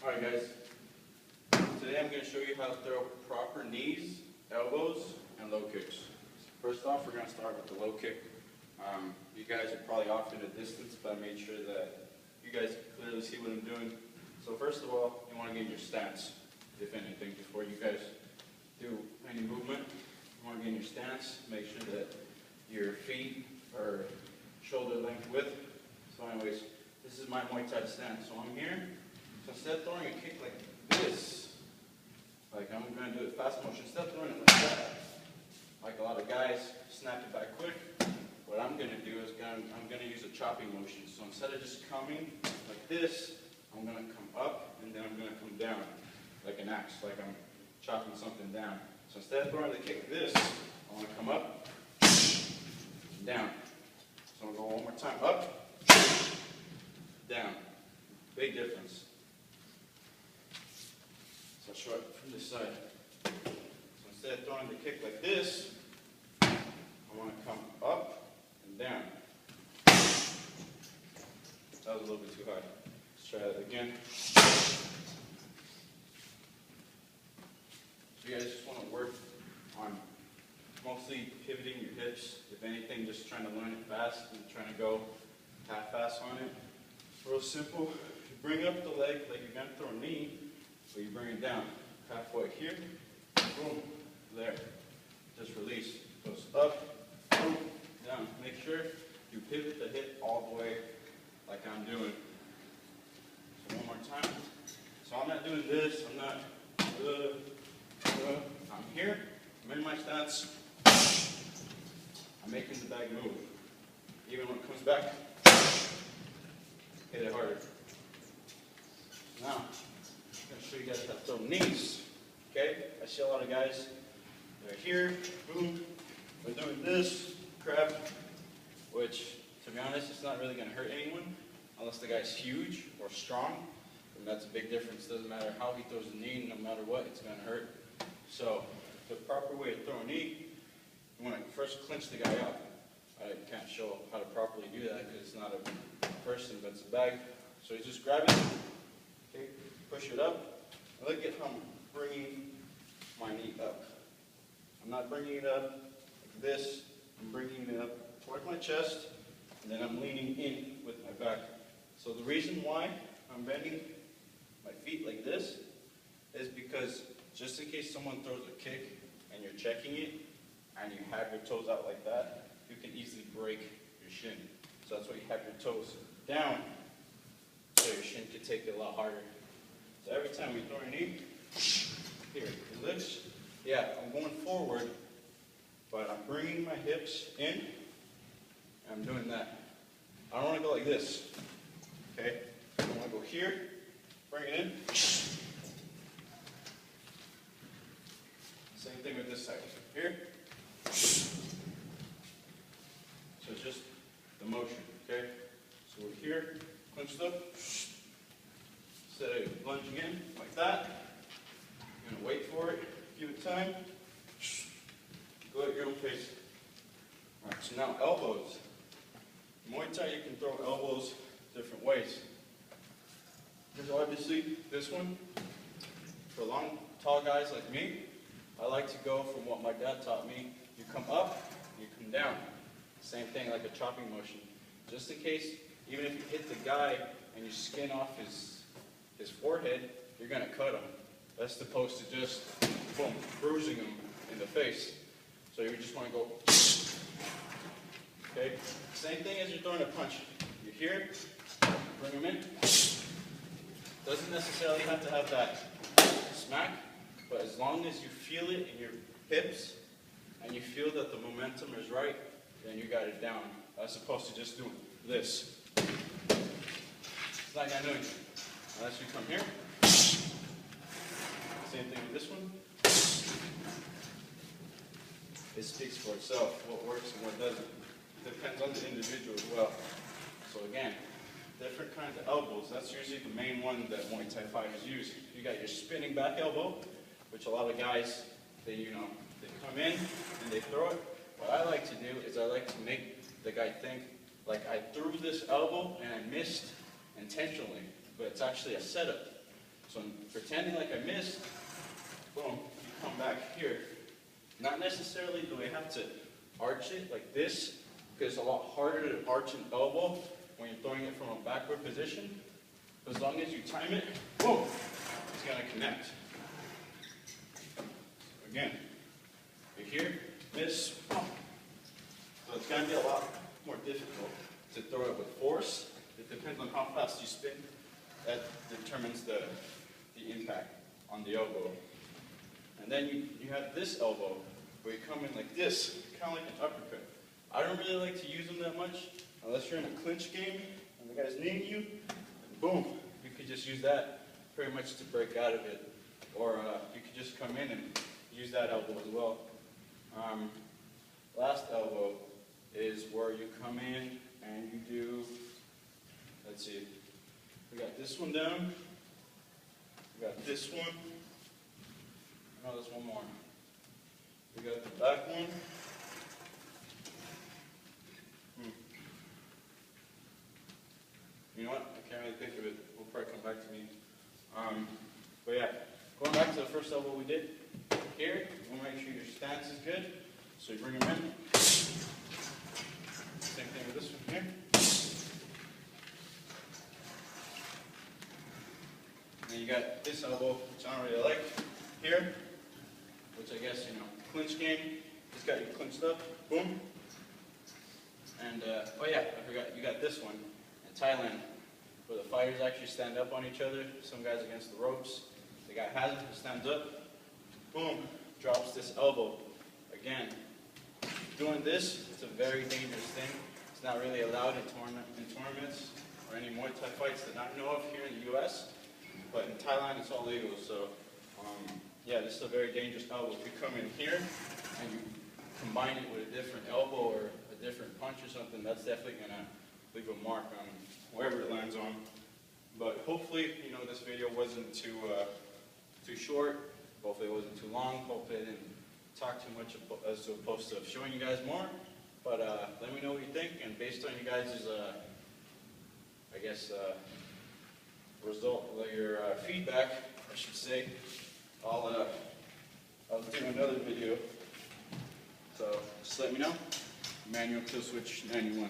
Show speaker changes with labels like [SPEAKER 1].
[SPEAKER 1] Alright guys, today I'm going to show you how to throw proper knees, elbows, and low kicks. First off, we're going to start with the low kick. You guys are probably off in a distance, but I made sure that you guys can clearly see what I'm doing. So first of all, you want to get in your stance, if anything, before you guys do any movement. You want to get in your stance, make sure that your feet are shoulder length width. So anyways, this is my Muay Thai stance. So I'm here. So instead of throwing a kick like this, like I'm going to do it fast motion, instead of throwing it like that, like a lot of guys snap it back quick, what I'm going to do is I'm going to use a chopping motion. So instead of just coming like this, I'm going to come up and then I'm going to come down like an axe, like I'm chopping something down. So instead of throwing the kick like this, I want to come up, down. So I'm going to go one more time, up, down. Big difference. So I'll show it from this side. So instead of throwing the kick like this, I want to come up and down. That was a little bit too high. Let's try that again. So you guys just want to work on mostly pivoting your hips. If anything, just trying to learn it fast and trying to go half-fast on it. It's real simple. You bring up the leg like you're going to throw a knee, but you bring it down halfway here, boom, there. Just release. Goes up, boom, down. Make sure you pivot the hip all the way like I'm doing. So one more time. So I'm not doing this. I'm not. I'm here. I'm in my stance. I'm making the bag move. Even when it comes back, hit it harder. Now, I'm going to show you guys how to throw knees. Okay? I see a lot of guys that are here, boom, they're doing this, crap, which, to be honest, it's not really going to hurt anyone unless the guy's huge or strong. And that's a big difference. Doesn't matter how he throws a knee, no matter what, it's going to hurt. So, the proper way to throw a knee, you want to first clinch the guy up. I can't show how to properly do that because it's not a person, but it's a bag. So you just grab it, okay, push it up. Look at how I'm bringing my knee up. I'm not bringing it up like this. I'm bringing it up toward my chest, and then I'm leaning in with my back. So the reason why I'm bending my feet like this is because just in case someone throws a kick and you're checking it, and you have your toes out like that, you can easily break your shin. So that's why you have your toes down, so your shin can take it a lot harder. So every time we throw a knee, here, it lifts. Yeah, I'm going forward, but I'm bringing my hips in, and I'm doing that. I don't want to go like this, okay? I want to go here, bring it in. Same thing with this side. Here. So just the motion, okay? So we're here, clenched up. Instead of lunging in like that, you're going to wait for it, give it time. Go at your own pace. All right, so now elbows. In Muay Thai, you can throw elbows different ways. There's obviously this one. For long, tall guys like me, I like to go from what my dad taught me. You come up, you come down. Same thing like a chopping motion. Just in case, even if you hit the guy and you skin off his forehead, you're going to cut him. That's opposed to just, boom, bruising him in the face. So you just want to go, okay? Same thing as you're throwing a punch. You're here, bring him in. Doesn't necessarily have to have that smack, but as long as you feel it in your hips and you feel that the momentum is right, then you got it down. As opposed to just doing this. It's not going to do anything. Unless you come here. Same thing with this one. It speaks for itself, what works and what doesn't. Depends on the individual as well. So again, different kinds of elbows. That's usually the main one that Muay Thai fighters use. You got your spinning back elbow, which a lot of guys, they come in and they throw it. What I like to do is I like to make the guy think like I threw this elbow and I missed intentionally, but it's actually a setup. So pretending like I missed, boom, you come back here. Not necessarily do I have to arch it like this, because it's a lot harder to arch an elbow when you're throwing it from a backward position. But as long as you time it, boom, it's going to connect. So again, you're here, miss, boom. So it's going to be a lot more difficult to throw it with force. It depends on how fast you spin. That determines the impact on the elbow. And then you have this elbow where you come in like this, kind of like an uppercut. I don't really like to use them that much unless you're in a clinch game and the guy's kneeing you. And boom, you could just use that pretty much to break out of it. Or you could just come in and use that elbow as well. Last elbow is where you come in and you do, let's see, we got this one down, we got this one, no, there's one more. We got the back one. You know what? I can't really think of it. We'll probably come back to me. But yeah, going back to the first elbow we did. Here, you want to make sure your stance is good. So you bring them in. Same thing with this one here. And then you got this elbow, which I don't really like. Here, which I guess, clinch game. Just got you clinched up. Boom. And, oh yeah, I forgot, you got this one in Thailand, where the fighters actually stand up on each other. Some guys against the ropes. The guy has it, he stands up. Boom. Drops this elbow. Again, doing this, it's a very dangerous thing. It's not really allowed in tournaments or any Muay Thai fights that I know of here in the U.S. But in Thailand, it's all legal. So, yeah, this is a very dangerous elbow. If you come in here and you combine it with a different elbow or a different punch or something, that's definitely going to leave a mark on wherever it lands on. But hopefully, this video wasn't too short. Hopefully it wasn't too long. Hopefully I didn't talk too much as opposed to showing you guys more. But let me know what you think, and based on you guys' result, your feedback, I should say, I'll do another video. So just let me know. Manual Kill Switch 91.